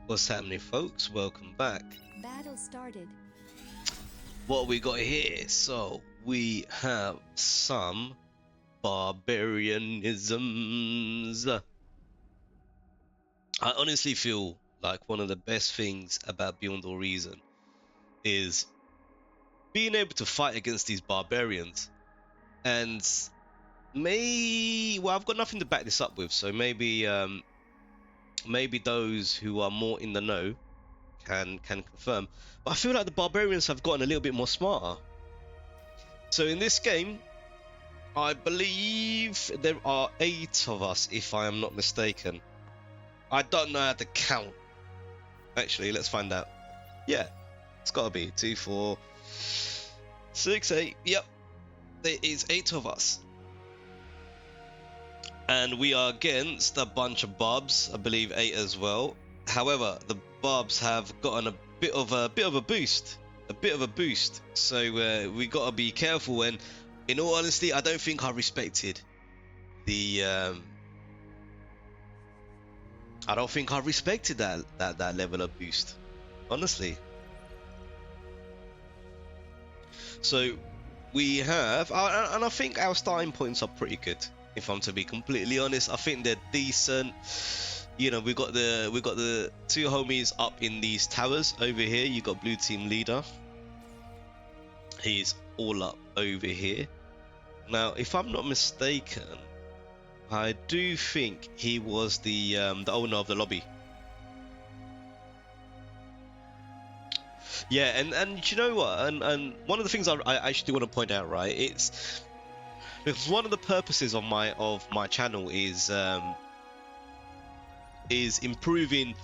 What's happening, folks? Welcome back. Battle started. What we got here? So we have some barbarianisms. I honestly feel like one of the best things about Beyond All Reason is being able to fight against these barbarians. And well, I've got nothing to back this up with, so maybe those who are more in the know can confirm. But I feel like the barbarians have gotten a little bit more smarter. So in this game, I believe there are 8 of us, if I am not mistaken. I don't know how to count. Actually, let's find out. Yeah, it's gotta be 2, 4, 6, 8. Yep, there is 8 of us. And we are against a bunch of Barbs, I believe 8 as well. However, the Barbs have gotten a bit of a boost. So we gotta be careful. And in all honesty, I don't think I respected the I don't think I respected that level of boost, honestly. So we have, and I think our starting points are pretty good. If I'm to be completely honest, I think they're decent. You know, we got the 2 homies up in these towers over here. You got blue team leader. He's all up over here. Now, if I'm not mistaken, I do think he was the owner of the lobby. Yeah, and you know what? And one of the things I actually want to point out, right? It's because one of the purposes of my channel is improving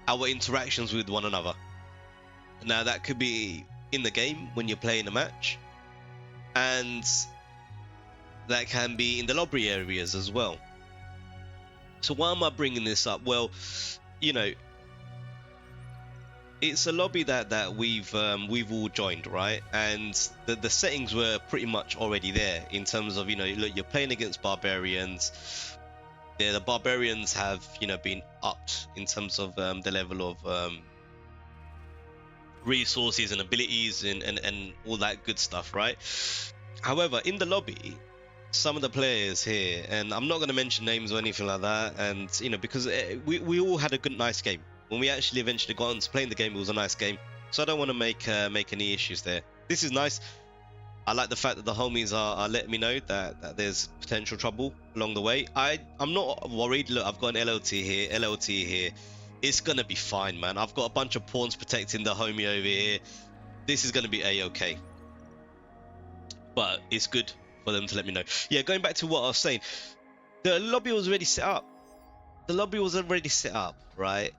our interactions with one another. Now that could be in the game when you're playing a match, and that can be in the lobby areas as well. So why am I bringing this up? Well, you know, it's a lobby that we've all joined, right? And the settings were pretty much already there in terms of, you know, look, you're playing against barbarians. The barbarians have, you know, been upped in terms of the level of resources and abilities and all that good stuff, right? However, in the lobby, some of the players here, and I'm not going to mention names or anything like that, and you know, because we all had a nice game. When we actually eventually got on to playing the game, it was a nice game. So I don't want to make any issues there. This is nice. I like the fact that the homies are letting me know that there's potential trouble along the way. I'm not worried. Look, I've got an LLT here. It's gonna be fine, man. I've got a bunch of pawns protecting the homie over here. This is gonna be a-okay. But it's good for them to let me know. Yeah, going back to what I was saying, the lobby was already set up. Right?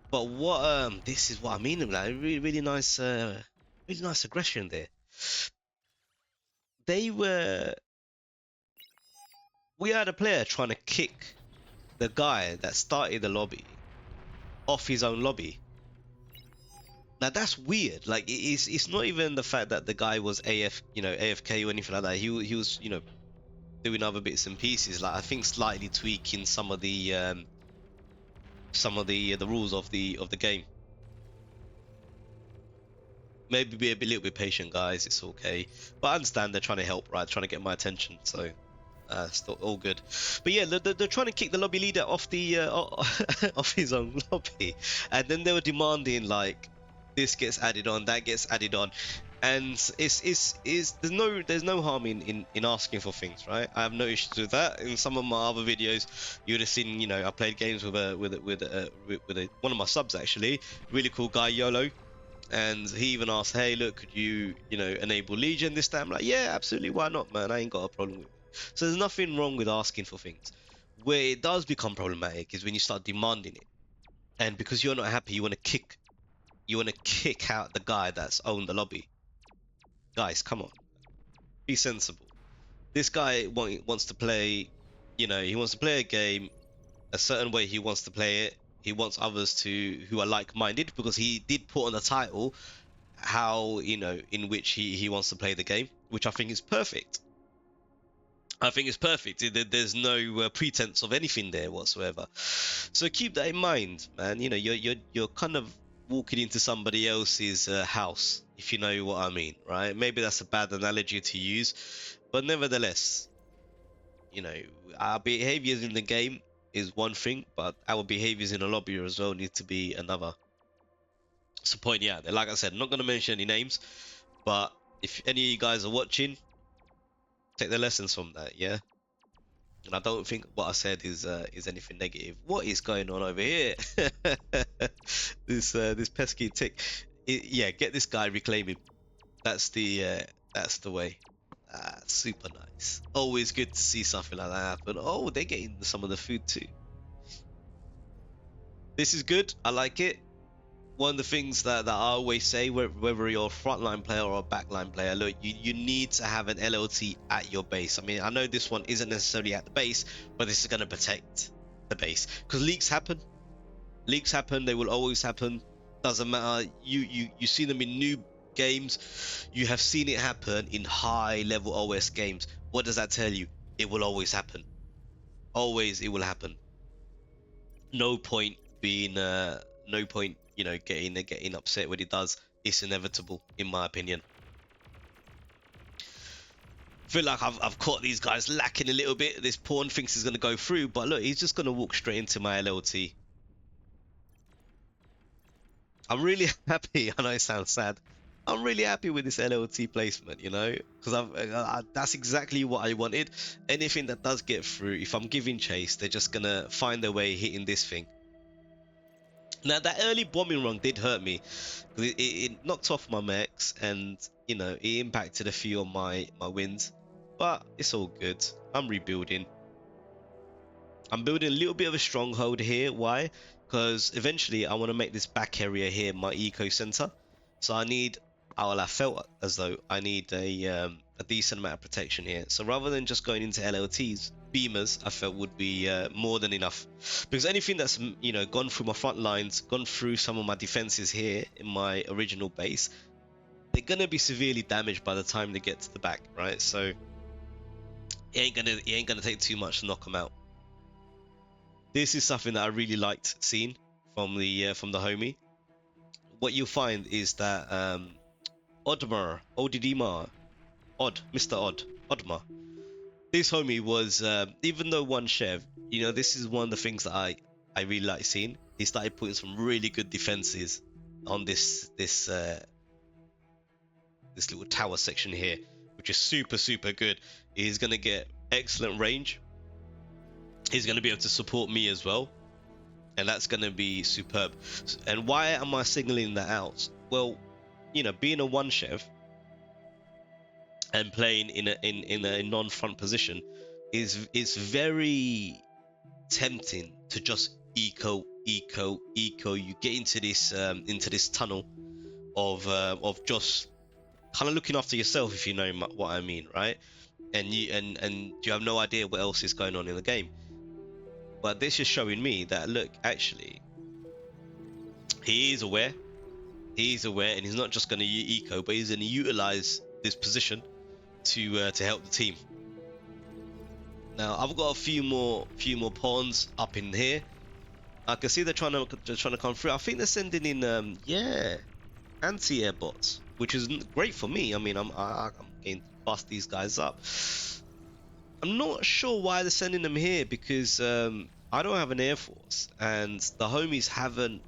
But what this is what I mean, like really nice aggression there. We had a player trying to kick the guy that started the lobby off his own lobby. Now that's weird. Like it's not even the fact that the guy was AFK or anything like that. He was, you know, doing other bits and pieces. Like I think slightly tweaking some of the rules of the game. Maybe be a little bit patient, guys. It's okay. But I understand they're trying to help, right? Trying to get my attention. So still all good. But yeah, they're trying to kick the lobby leader off the off his own lobby, and then they were demanding like this gets added on, that gets added on, and there's no harm in asking for things, right? I have no issues with that. In some of my other videos, you would have seen, you know, I played games with one of my subs actually, really cool guy, YOLO. And he even asked, hey, look, could you know, enable Legion this time? I'm like, yeah, absolutely, why not, man? I ain't got a problem with it. So there's nothing wrong with asking for things. Where it does become problematic is when you start demanding it. And because you're not happy, you want to kick out the guy that's owned the lobby. Guys, come on. Be sensible. This guy wants to play, you know, he wants to play a game a certain way he wants to play it. He wants others who are like-minded, because he did put on the title how, you know, in which he wants to play the game, which I think is perfect. I think it's perfect. There's no pretense of anything there whatsoever. So keep that in mind, man. You know, you're kind of walking into somebody else's house, if you know what I mean, right? Maybe that's a bad analogy to use, but nevertheless, you know, our behaviors in the game is one thing, but our behaviors in the lobby as well need to be another. So pointing out there, like I said, I'm not going to mention any names, but if any of you guys are watching, take the lessons from that, yeah. And I don't think what I said is anything negative. What is going on over here? This pesky tick. Yeah, get this guy, reclaim him. That's the way. Super nice. Always good to see something like that happen. Oh, they're getting some of the food too. This is good. I like it. One of the things that I always say, whether you're a frontline player or a backline player, look, you need to have an LLT at your base. I mean, I know this one isn't necessarily at the base, but this is going to protect the base. Because leaks happen. Leaks happen. They will always happen. Doesn't matter. You see them in new games. You have seen it happen in high level OS games. What does that tell you? It will always happen. Always it will happen. No point being no point, you know, getting upset when it does. It's inevitable, in my opinion. I feel like I've caught these guys lacking a little bit. This pawn thinks he's gonna go through, but look, he's just gonna walk straight into my LLT. I'm really happy. I know it sounds sad. I'm really happy with this LLT placement, you know, because that's exactly what I wanted. Anything that does get through, if I'm giving chase, they're just gonna find their way hitting this thing. Now that early bombing run did hurt me, because it knocked off my mechs, and you know it impacted a few of my wins, but it's all good. I'm rebuilding. I'm building a little bit of a stronghold here. Why? Because eventually I want to make this back area here my eco center. So I felt as though I need a decent amount of protection here. So rather than just going into LLTs, beamers I felt would be more than enough. Because anything that's, you know, gone through my front lines, gone through some of my defenses here in my original base, they're gonna be severely damaged by the time they get to the back, right? So it ain't gonna take too much to knock them out. This is something that I really liked seeing from the homie. What you'll find is that Oddmar, Mr. Oddmar. This homie was, even though one Chev, you know, this is one of the things that I really like seeing. He started putting some really good defenses on this little tower section here, which is super good. He's gonna get excellent range. He's gonna be able to support me as well, and that's gonna be superb. And why am I signaling that out? Well, you know, being a one Chev and playing in a non-front position is very tempting to just eco. You get into this tunnel of just kind of looking after yourself, if you know what I mean, right? And you have no idea what else is going on in the game. But this is showing me that, look, actually he is aware, and he's not just going to eco, but he's going to utilize this position to help the team. Now I've got a few more pawns up in here. I can see they're trying to come through. I think they're sending in anti-air bots, which is great for me. I mean, I'm getting to bust these guys up. I'm not sure why they're sending them here, because I don't have an air force, and the homies haven't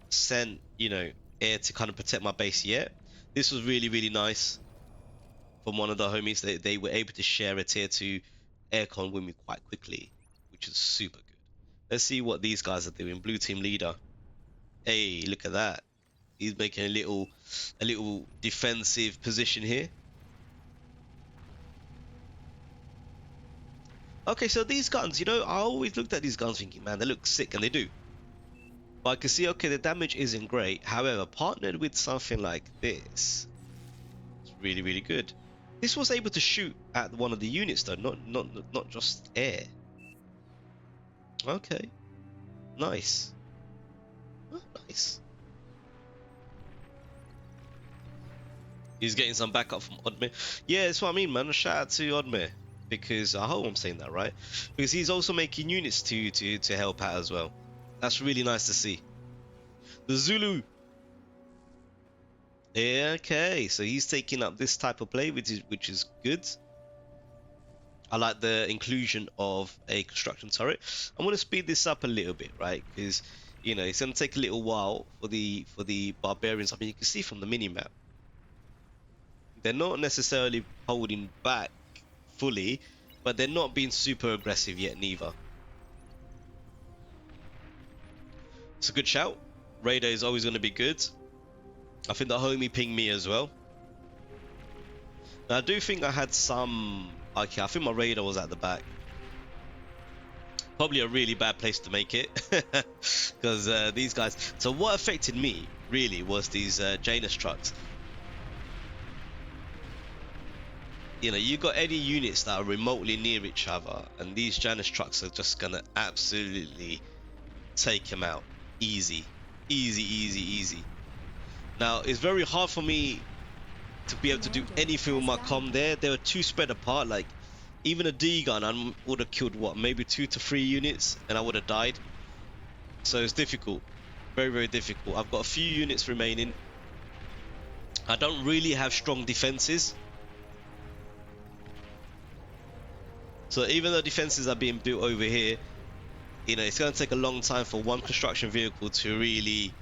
sent, you know, air to kind of protect my base yet. This was really nice from one of the homies. They were able to share a tier 2 aircon with me quite quickly, which is super good. Let's see what these guys are doing. Blue team leader. Hey, look at that. He's making a little defensive position here. Okay, so these guns, you know, I always looked at these guns thinking, man, they look sick, and they do. But I can see, okay, the damage isn't great. However, partnered with something like this, it's really good. This was able to shoot at one of the units though, not just air. Okay, nice. Oh, nice. He's getting some backup from Oddmere. Yeah, that's what I mean, man. Shout out to Oddmere. because I hope I'm saying that right, because he's also making units to help out as well. That's really nice to see. The Zulu. Yeah, okay, so he's taking up this type of play, which is good. I like the inclusion of a construction turret. I'm going to speed this up a little bit, right? Because you know it's going to take a little while for the barbarians. I mean, you can see from the mini map, they're not necessarily holding back fully, but they're not being super aggressive yet neither. It's a good shout. Radar is always going to be good. I think the homie pinged me as well. Now, I do think I had some... Okay, I think my radar was at the back. Probably a really bad place to make it. Because these guys... So what affected me, really, was these Janus trucks. You know, you got any units that are remotely near each other, and these Janus trucks are just going to absolutely take them out. Easy. Easy, easy, easy. Now, it's very hard for me to be able to do anything with my comm there. They were too spread apart. Like, even a D gun, I would have killed, what, maybe 2 to 3 units, and I would have died. So it's difficult. Very, very difficult. I've got a few units remaining. I don't really have strong defenses. So even though defenses are being built over here, you know, it's going to take a long time for one construction vehicle to really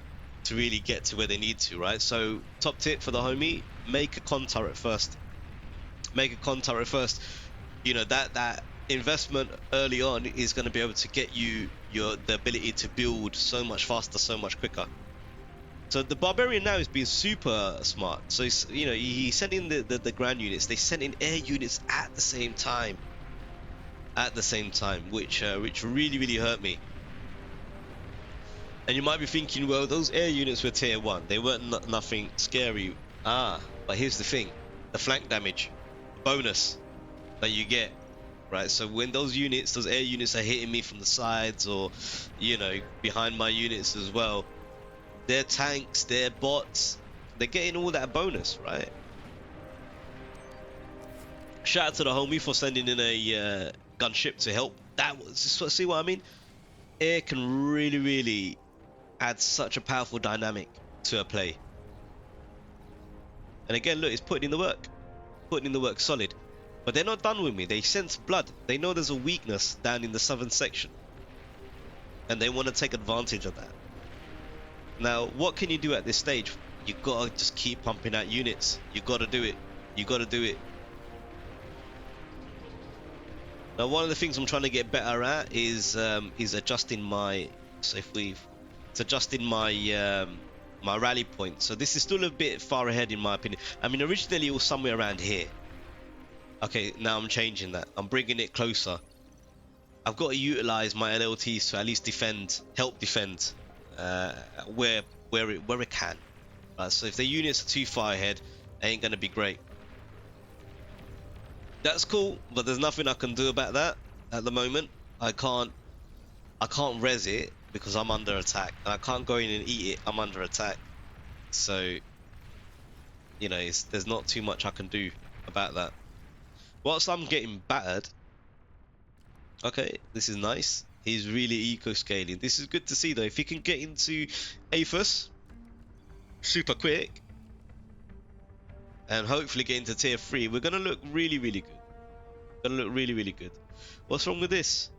get to where they need to, right? So top tip for the homie, make a con turret first. Make a con turret first. You know, that investment early on is going to be able to get you the ability to build so much faster, so much quicker. So the barbarian now is being super smart. So he's, you know, he sent in the ground units. They sent in air units at the same time. Which really hurt me. And you might be thinking, well, those air units were tier 1. They weren't nothing scary. But here's the thing. The flank damage bonus that you get, right? So when those air units are hitting me from the sides, or, you know, behind my units as well, their tanks, their bots, they're getting all that bonus, right? Shout out to the homie for sending in a gunship to help. That was, see what I mean? Air can really add such a powerful dynamic to a play. And again, look, it's putting in the work solid. But they're not done with me. They sense blood. They know there's a weakness down in the southern section, and they want to take advantage of that. Now, what can you do at this stage? You gotta just keep pumping out units. You gotta do it. Now, one of the things I'm trying to get better at is adjusting my... So it's adjusting my my rally point. So this is still a bit far ahead in my opinion. I mean, originally it was somewhere around here. Okay, now I'm changing that. I'm bringing it closer. I've got to utilize my LLTs to at least help defend where it can. Right, so if the units are too far ahead, it ain't gonna be great. That's cool, but there's nothing I can do about that at the moment. I can't res it because I'm under attack, and I can't go in and eat it. I'm under attack. So, you know, there's not too much I can do about that. Whilst I'm getting battered, okay, this is nice. He's really eco-scaling. This is good to see though. If he can get into Aphis super quick, and hopefully get into tier 3, we're gonna look really good. Really good. What's wrong with this?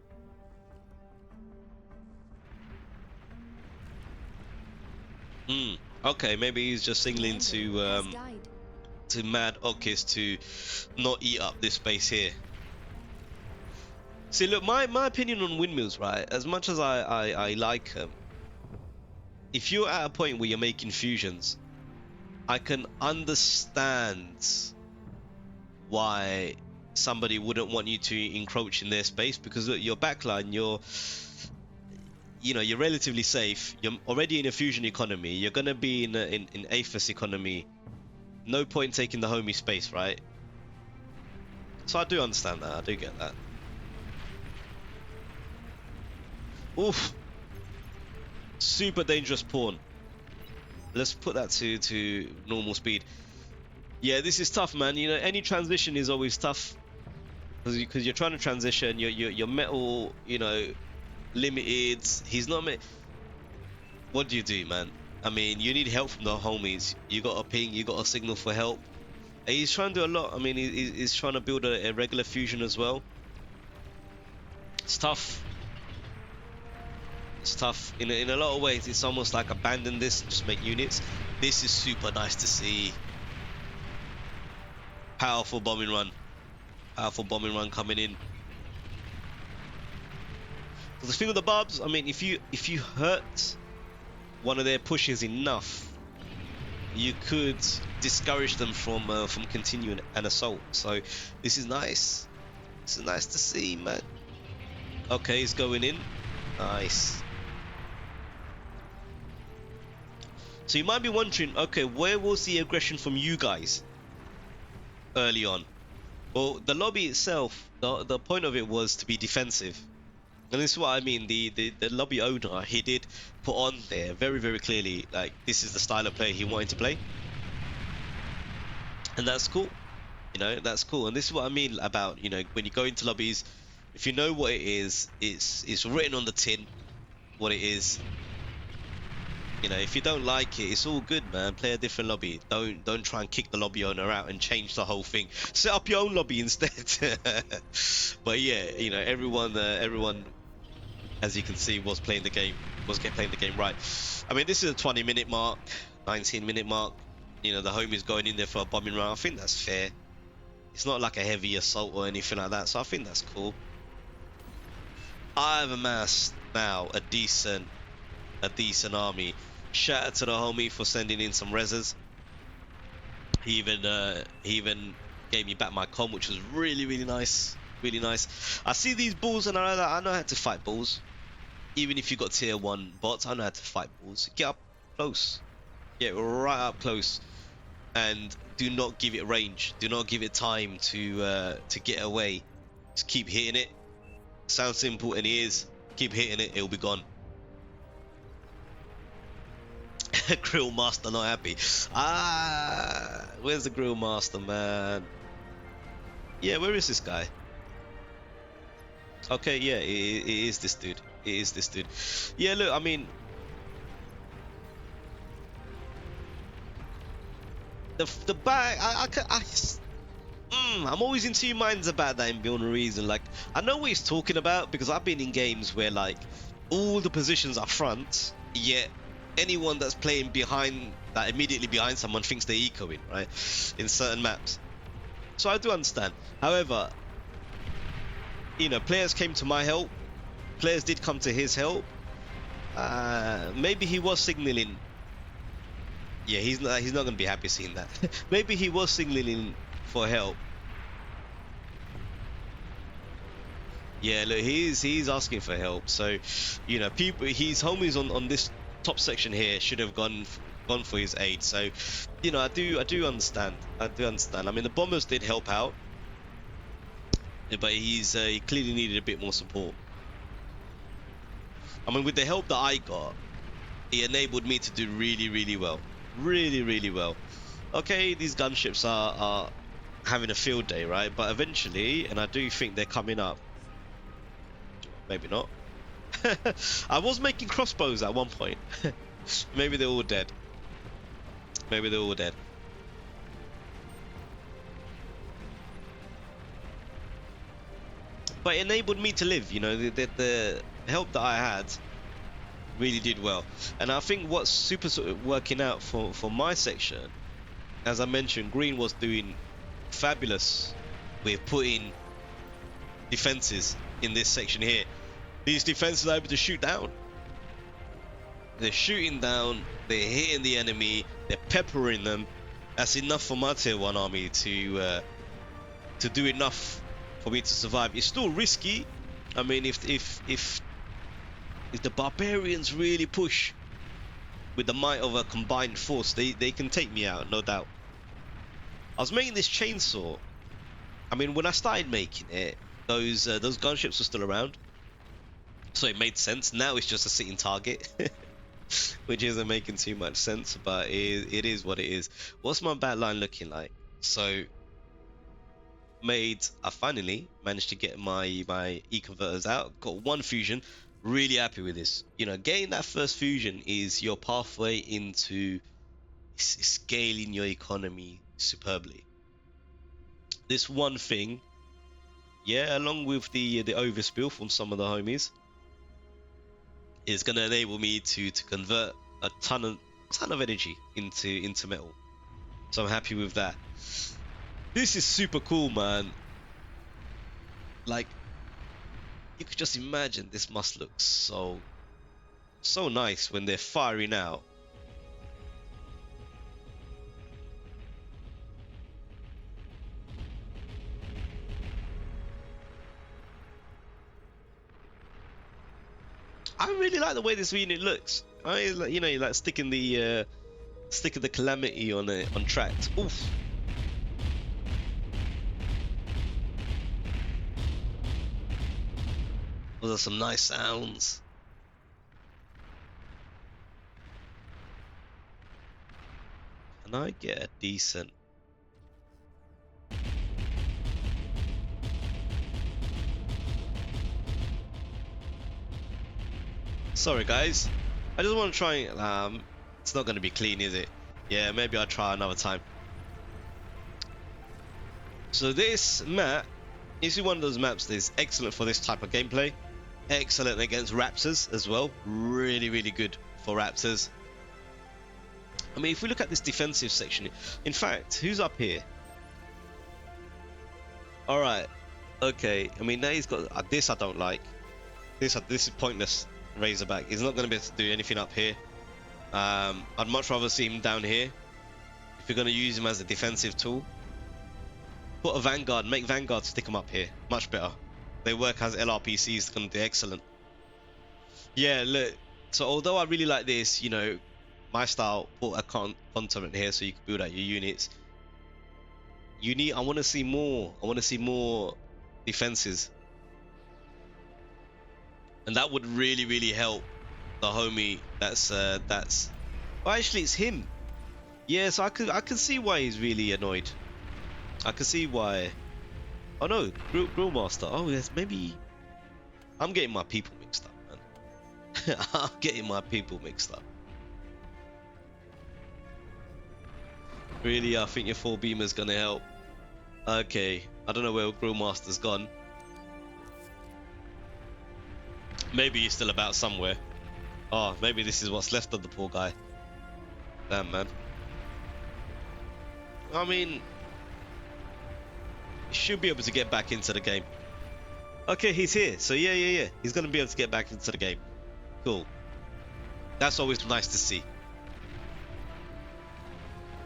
Okay, maybe he's just signaling to Mad Okis to not eat up this space here. See, look, my opinion on windmills, right? As much as I like them, if you're at a point where you're making fusions, I can understand why somebody wouldn't want you to encroach in their space, because look, your backline, you're relatively safe. You're already in a fusion economy. You're gonna be in Aphis economy. No point taking the homie space, right? So I do understand that. I do get that. Oof. Super dangerous pawn. Let's put that to normal speed. Yeah, this is tough, man. You know, any transition is always tough. because you're trying to transition. You're metal, you know, limited. He's not. What do you do, man? I mean, you need help from the homies. You got a ping. You got a signal for help. He's trying to do a lot. I mean, he's trying to build a regular fusion as well. It's tough. It's tough. In a lot of ways, it's almost like abandon this and just make units. This is super nice to see. Powerful bombing run. Powerful bombing run coming in. The thing with the Barbs, I mean, if you hurt one of their pushes enough, you could discourage them from continuing an assault. So this is nice. This is nice to see, man. Okay, he's going in. Nice. So you might be wondering, okay, where was the aggression from you guys early on? Well, the lobby itself, the point of it was to be defensive. And this is what I mean, the lobby owner, he did put on there very, very clearly, like, this is the style of play he wanted to play. And that's cool. You know, that's cool. And this is what I mean about, you know, when you go into lobbies, if you know what it is, it's written on the tin what it is. You know, if you don't like it, it's all good, man. Play a different lobby. Don't try and kick the lobby owner out and change the whole thing. Set up your own lobby instead. But yeah, you know, everyone, as you can see, was playing the game right. I mean, this is a 20-minute mark, 19-minute mark. You know, the homie's going in there for a bombing round. I think that's fair. It's not like a heavy assault or anything like that, so I think that's cool. I've amassed now a decent army. Shout out to the homie for sending in some reses. He even gave me back my com, which was really nice. Really nice. I see these bulls and I know how to fight bulls. Even if you got tier 1 bots, I know how to fight bulls. Get up close. Get right up close. And do not give it range. Do not give it time to get away. Just keep hitting it. Sounds simple, and it is. Keep hitting it, it'll be gone. Grill master not happy. Where's the grill master, man? Yeah, where is this guy? Okay, yeah, it is this dude. It is this dude. Yeah, look, I mean, the bag. I'm always in two minds about that in Beyond a Reason. Like, I know what he's talking about because I've been in games where like all the positions are front, yet anyone that's playing behind, like immediately behind someone, thinks they're ecoing, right? In certain maps. So I do understand. However, you know, players came to my help. Players did come to his help. Maybe he was signaling. Yeah, he's not going to be happy seeing that. Maybe he was signaling for help. Yeah, look, he's asking for help. So, you know, his homies on this top section here should have gone for his aid. So, you know, I do understand. I mean, the bombers did help out, but he clearly needed a bit more support. I mean, with the help that I got, it enabled me to do really well. Really well. Okay, these gunships are having a field day, right? But eventually, and I do think they're coming up. Maybe not. I was making crossbows at one point. Maybe they're all dead. Maybe they're all dead. But it enabled me to live, you know, the help that I had really did well. And I think what's super sort of working out for my section, as I mentioned, Green was doing fabulous with putting defenses in this section here. These defenses are able to shoot down. They're shooting down, they're hitting the enemy, they're peppering them. That's enough for my tier 1 army to do enough for me to survive. It's still risky. I mean, if the barbarians really push with the might of a combined force, they can take me out, no doubt. I was making this chainsaw. I mean, when I started making it, those gunships were still around, so it made sense. Now it's just a sitting target, which isn't making too much sense, but it is what it is. What's my back line looking like? So I finally managed to get my e-converters out. Got one fusion. Really happy with this. You know, getting that first fusion is your pathway into scaling your economy superbly. This one thing, yeah, along with the overspill from some of the homies, is gonna enable me to convert a ton of energy into metal. So I'm happy with that. This is super cool, man. Like, you could just imagine this must look so nice when they're firing out. I really like the way this unit looks. You know, like sticking the calamity on tract. Oof. Those are some nice sounds. Can I get a decent? Sorry guys, I just want to try. It's not going to be clean, is it? Yeah, maybe I'll try another time. So this map is one of those maps that is excellent for this type of gameplay. Excellent against raptors as well. Really, really good for raptors. I mean, if we look at this defensive section, in fact, who's up here? All right, okay. I mean, now he's got this. I don't like this. This is pointless. Razorback. He's not going to be able to do anything up here. I'd much rather see him down here. If you're going to use him as a defensive tool, put a Vanguard. Make Vanguard stick him up here. Much better. They work as LRPCs. Going to do excellent. Yeah, look. So although I really like this, you know, my style, put a continent here so you can build out your units. I want to see more. I want to see more defenses. And that would really, really help the homie that's well, actually it's him. Yeah, so I could see why he's really annoyed. I could see why. Oh no, Grill Master. Oh yes, maybe I'm getting my people mixed up, man. I'm getting my people mixed up. Really, I think your 4-beamer's gonna help. Okay, I don't know where Grill Master's gone. Maybe he's still about somewhere. Oh, maybe this is what's left of the poor guy. Damn, man. I mean, he should be able to get back into the game. Okay, he's here. So yeah. He's gonna be able to get back into the game. Cool. That's always nice to see.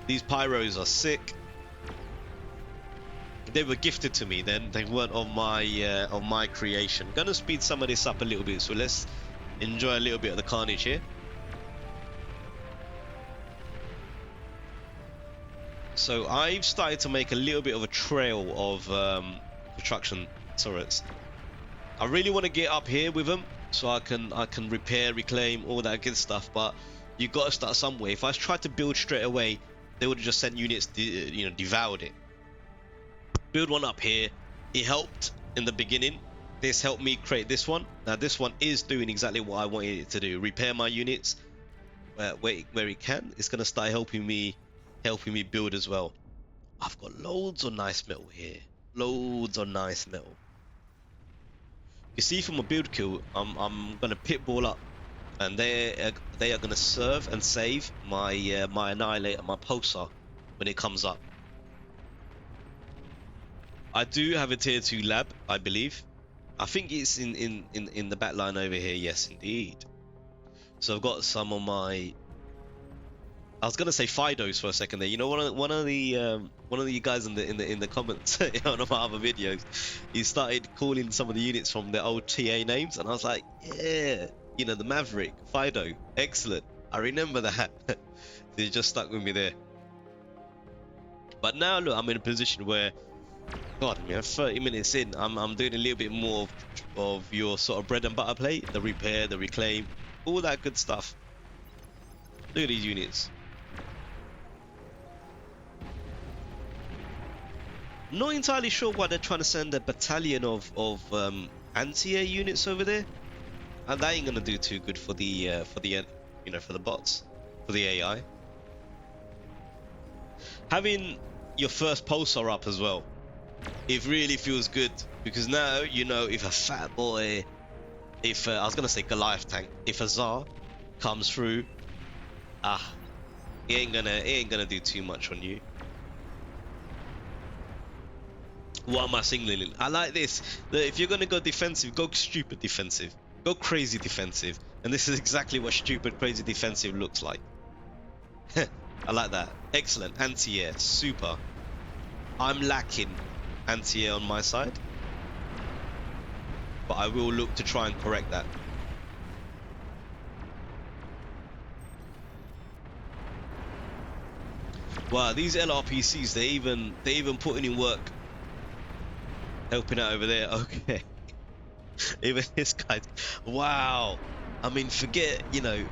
These pyros are sick. They were gifted to me then. They weren't on my creation. Gonna speed some of this up a little bit, so let's enjoy a little bit of the carnage here. So I've started to make a little bit of a trail of construction turrets. I really want to get up here with them so I can repair, reclaim, all that good stuff. But you got to start somewhere. If I tried to build straight away, they would have just sent units, you know, devoured it. Build one up here. It helped in the beginning. This helped me create this one. Now this one is doing exactly what I wanted it to do. Repair my units where it can. It's gonna start helping me build as well. I've got loads of nice metal here. Loads of nice metal. You see from a build kill, I'm gonna pitball up, and they are gonna serve and save my my annihilator, my pulsar when it comes up. I do have a tier 2 lab, I believe. I think it's in the back line over here. Yes, indeed. So I've got some of my. I was gonna say Fidos for a second there. You know, one of the guys in the comments on one of my other videos, he started calling some of the units from the old TA names, and I was like, yeah, you know, the Maverick, Fido, excellent. I remember that. They just stuck with me there. But now look, I'm in a position where. God, I mean, 30 minutes in, I'm doing a little bit more of your sort of bread and butter play, the repair, the reclaim, all that good stuff. Look at these units. Not entirely sure why they're trying to send a battalion of anti-air units over there, and that ain't gonna do too good for the you know, for the bots, for the AI. Having your first pulsar up as well, it really feels good, because now you know if a fat boy, if I was gonna say Goliath tank, if a Tsar comes through, it ain't gonna do too much on you. What am I signaling? I like this. That if you're gonna go defensive, go stupid defensive, go crazy defensive, and this is exactly what stupid crazy defensive looks like. I like that. Excellent. Anti-air, super. I'm lacking anti-air on my side, but I will look to try and correct that. Wow, these LRPCs, they even putting in work, helping out over there. Okay. Even this guy's, wow. I mean, forget, you know,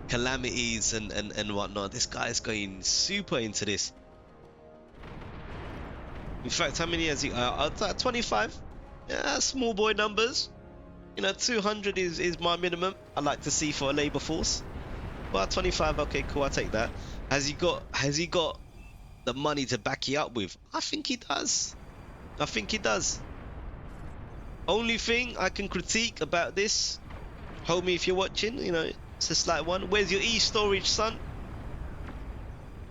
calamities and whatnot. This guy's going super into this. In fact, how many has he? 25. Yeah, small boy numbers. You know, 200 is my minimum I like to see for a labor force. Well, 25. Okay, cool. I'll take that. Has he got the money to back you up with? I think he does. I think he does. Only thing I can critique about this, homie, if you're watching, you know, it's a slight one. Where's your storage, son?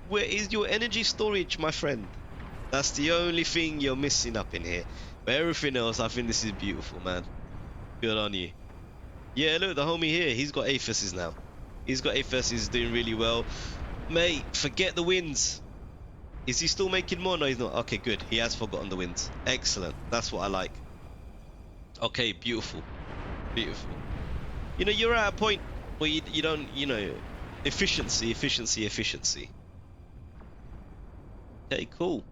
Where is your energy storage, my friend? That's the only thing you're missing up in here. But everything else, I think this is beautiful, man. Good on you. Yeah, look, the homie here, he's got APHISs now. He's got APHISs, doing really well. Mate, forget the wins. Is he still making more? No, he's not. Okay, good. He has forgotten the wins. Excellent. That's what I like. Okay, beautiful. Beautiful. You know, you're at a point where you don't, you know, efficiency. Okay, cool.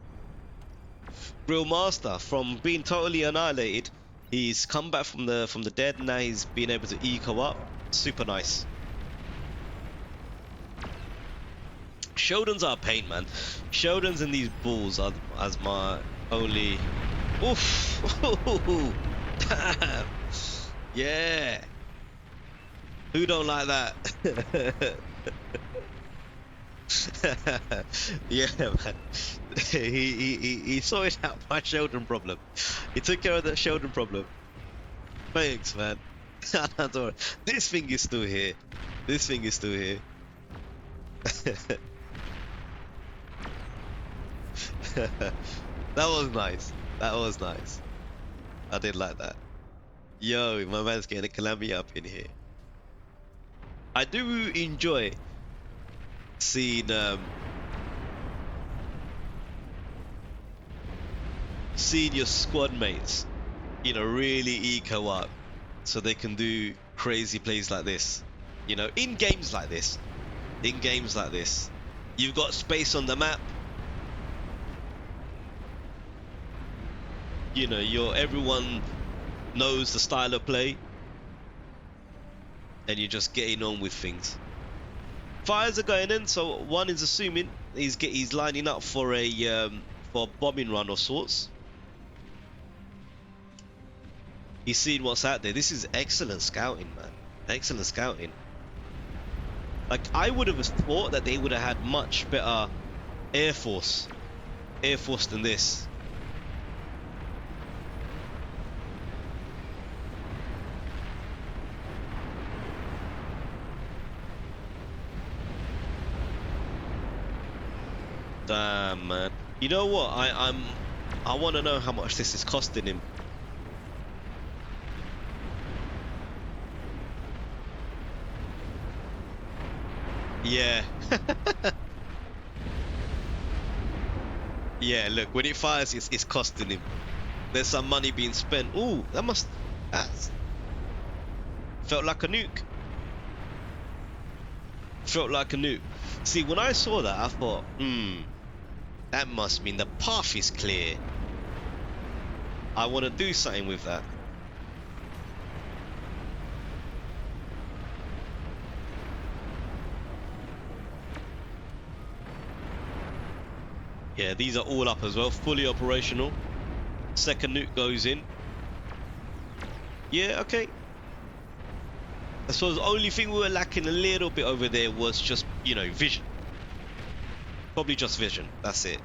Grill Master, from being totally annihilated, he's come back from the dead, and now he's been able to eco up. Super nice. Shodan's are a pain, man. Shodan's and these bulls are as my only. Oof. Damn. Yeah. Who don't like that? Yeah, man. He sorted out my Sheldon problem. He took care of that Sheldon problem. Thanks, man. This thing is still here. This thing is still here. That was nice. That was nice. I did like that. Yo, my man's getting a calamity up in here. I do enjoy seeing your squad mates, you know, really eco up, so they can do crazy plays like this. You know, in games like this. In games like this, you've got space on the map. You know, everyone knows the style of play, and you're just getting on with things. Fires are going in, so one is assuming he's lining up for a bombing run of sorts. He's seeing what's out there. This is excellent scouting, man. Excellent scouting. Like, I would have thought that they would have had much better air force than this. Damn, man. You know what? I want to know how much this is costing him. Yeah. Yeah, look, when it fires, it's costing him. There's some money being spent. Ooh, that's felt like a nuke. Felt like a nuke. See, when I saw that, I thought, that must mean the path is clear. I want to do something with that. Yeah, these are all up as well, fully operational. Second nuke goes in. Yeah, okay. I suppose the only thing we were lacking a little bit over there was just, you know, vision. Probably just vision. That's it.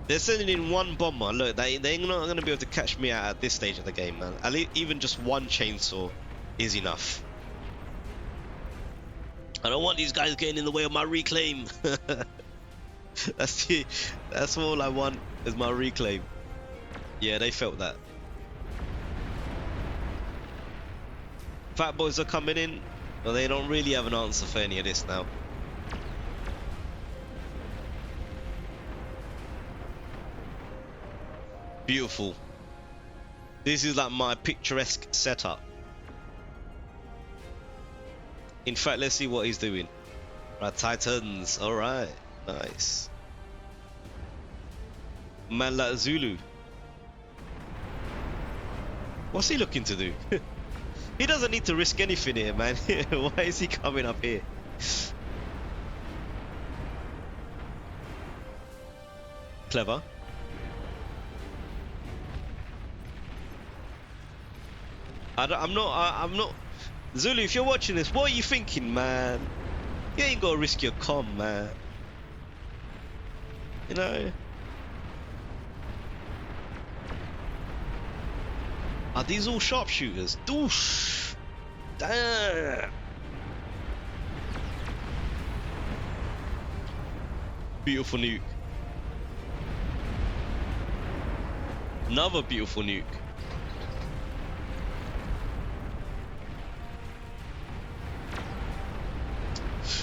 They're sending in one bomber. Look, they're not going to be able to catch me out at this stage of the game, man. At least even just one chainsaw is enough. I don't want these guys getting in the way of my reclaim. That's all I want is my reclaim. Yeah, they felt that. Fat boys are coming in, but they don't really have an answer for any of this now. Beautiful. This is like my picturesque setup. In fact, let's see what he's doing. Right, Titans. All right, nice. Man like Zulu. What's he looking to do? He doesn't need to risk anything here, man. Why is he coming up here? Clever. I'm not. Zulu, if you're watching this, what are you thinking, man? You ain't gotta risk your comm, man. You know? Are these all sharpshooters? Doosh! Damn! Beautiful nuke. Another beautiful nuke.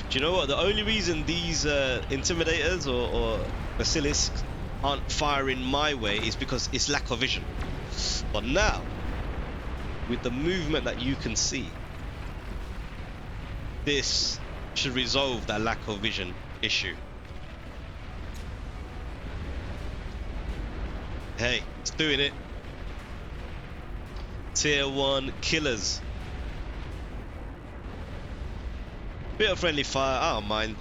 Do you know what? The only reason these intimidators or basilisks aren't firing my way is because it's lack of vision. But now, with the movement that you can see, this should resolve that lack of vision issue. Hey, it's doing it. Tier 1 killers. Bit of friendly fire, I don't mind.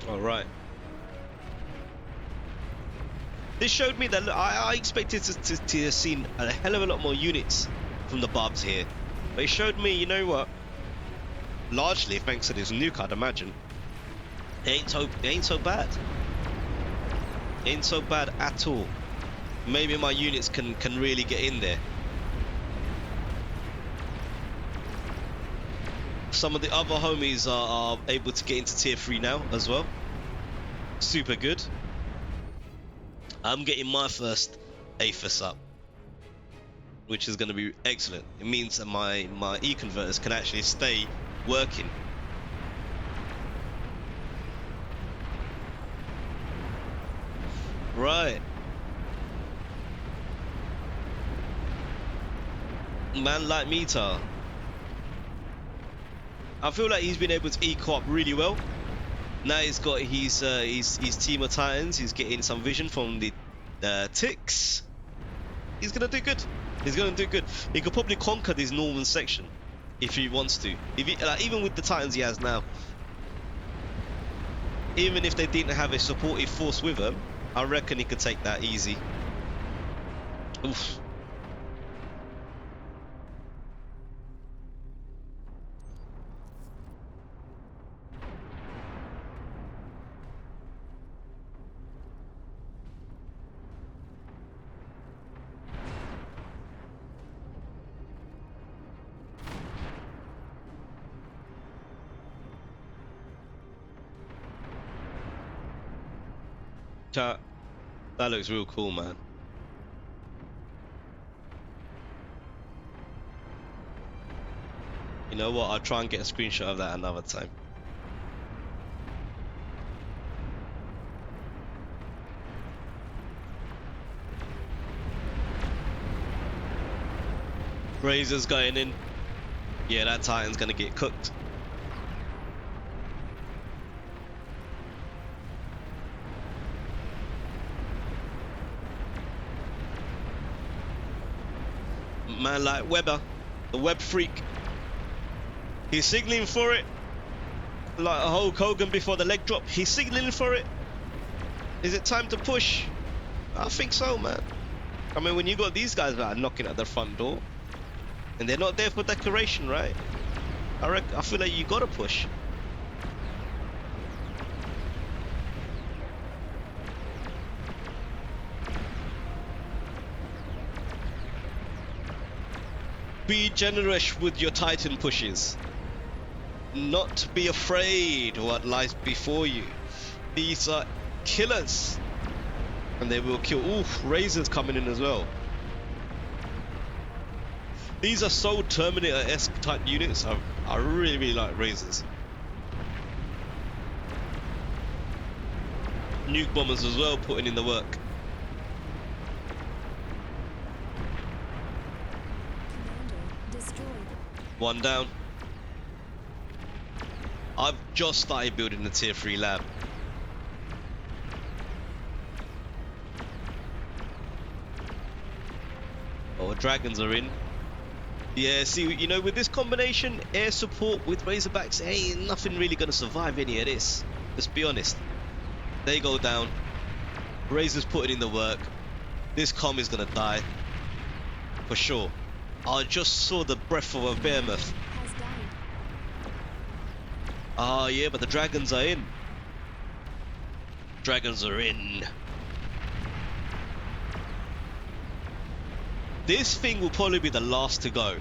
Alright. This showed me that I expected to have seen a hell of a lot more units from the Barbs here. But it showed me, you know what? Largely thanks to this nuke, I'd imagine. It ain't so bad. Ain't so bad at all. Maybe my units can really get in there. Some of the other homies are able to get into tier 3 now as well. Super good. I'm getting my first APHIS up, which is going to be excellent. It means that my E-converters can actually stay working. Right. Man like Meter. I feel like he's been able to eco up really well. Now he's got his team of Titans. He's getting some vision from the ticks. He's gonna do good. He's gonna do good. He could probably conquer this northern section if he wants to. If he, like, even with the Titans he has now, even if they didn't have a supportive force with him, I reckon he could take that easy. Oof. Chat. That looks real cool, man. You know what? I'll try and get a screenshot of that another time. Razor's going in. Yeah, that Titan's gonna get cooked. Man like Weber, the web freak. He's signaling for it. Like a Hulk Hogan before the leg drop. He's signaling for it. Is it time to push? I think so, man. I mean, when you got these guys that are knocking at the front door, and they're not there for decoration, right? I feel like you gotta push. Be generous with your Titan pushes. Not be afraid what lies before you. These are killers. And they will kill. Ooh, Razors coming in as well. These are so Terminator-esque type units. I really, really like Razors. Nuke bombers as well, putting in the work. One down. I've just started building the tier 3 lab. Oh, dragons are in. Yeah, see, you know, with this combination, air support with Razorbacks, ain't nothing really gonna survive any of this. Let's be honest. They go down. Razor's putting in the work. This comm is gonna die. For sure. I just saw the breath of a behemoth. Ah, yeah, but the dragons are in. Dragons are in. This thing will probably be the last to go.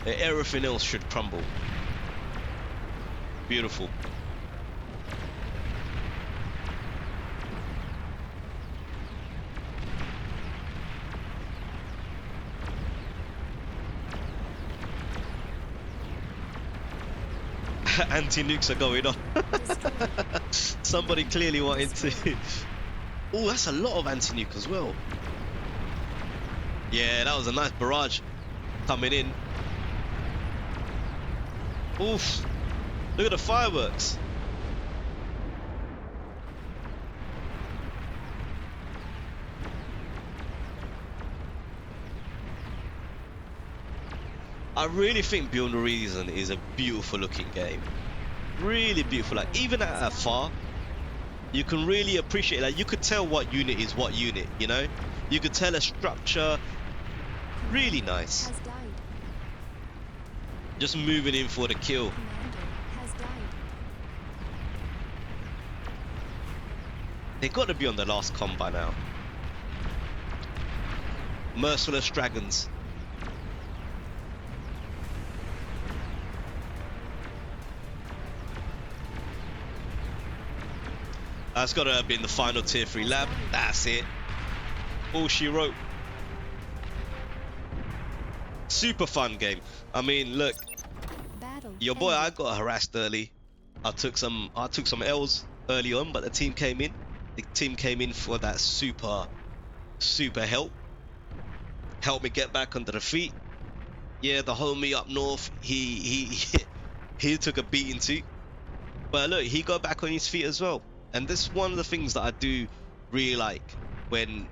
Everything else should crumble. Beautiful. Anti-nukes are going on. Somebody clearly wanted to. Oh, that's a lot of anti-nuke as well. Yeah, that was a nice barrage coming in. Oof. Look at the fireworks. I really think Beyond the Reason is a beautiful looking game. Really beautiful. Like, even at afar, you can really appreciate it. Like, you could tell what unit is what unit, you know? You could tell a structure. Really nice. Just moving in for the kill. They got to be on the last comm by now. Merciless dragons. That's got to have been the final tier 3 lab. That's it. All she wrote. Super fun game. I mean, look, your boy, I got harassed early. I took some L's early on, but the team came in. The team came in for that super help. Helped me get back under the feet. Yeah, the homie up north, he took a beating too. But look, he got back on his feet as well. And this is one of the things that I do really like when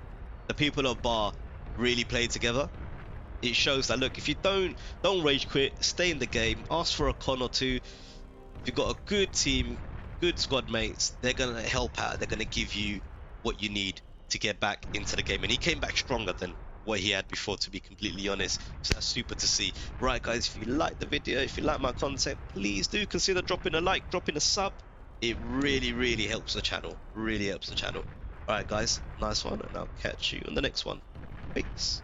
the people of Bar really play together. It shows that, look, if you don't rage quit, stay in the game, ask for a con or two. If you've got a good team, good squad mates, they're gonna help out. They're gonna give you what you need to get back into the game. And he came back stronger than what he had before, to be completely honest. So that's super to see. Right, guys, if you like the video, if you like my content, please do consider dropping a like, dropping a sub. It really helps the channel. Really helps the channel. Alright, guys, nice one, and I'll catch you on the next one. Peace.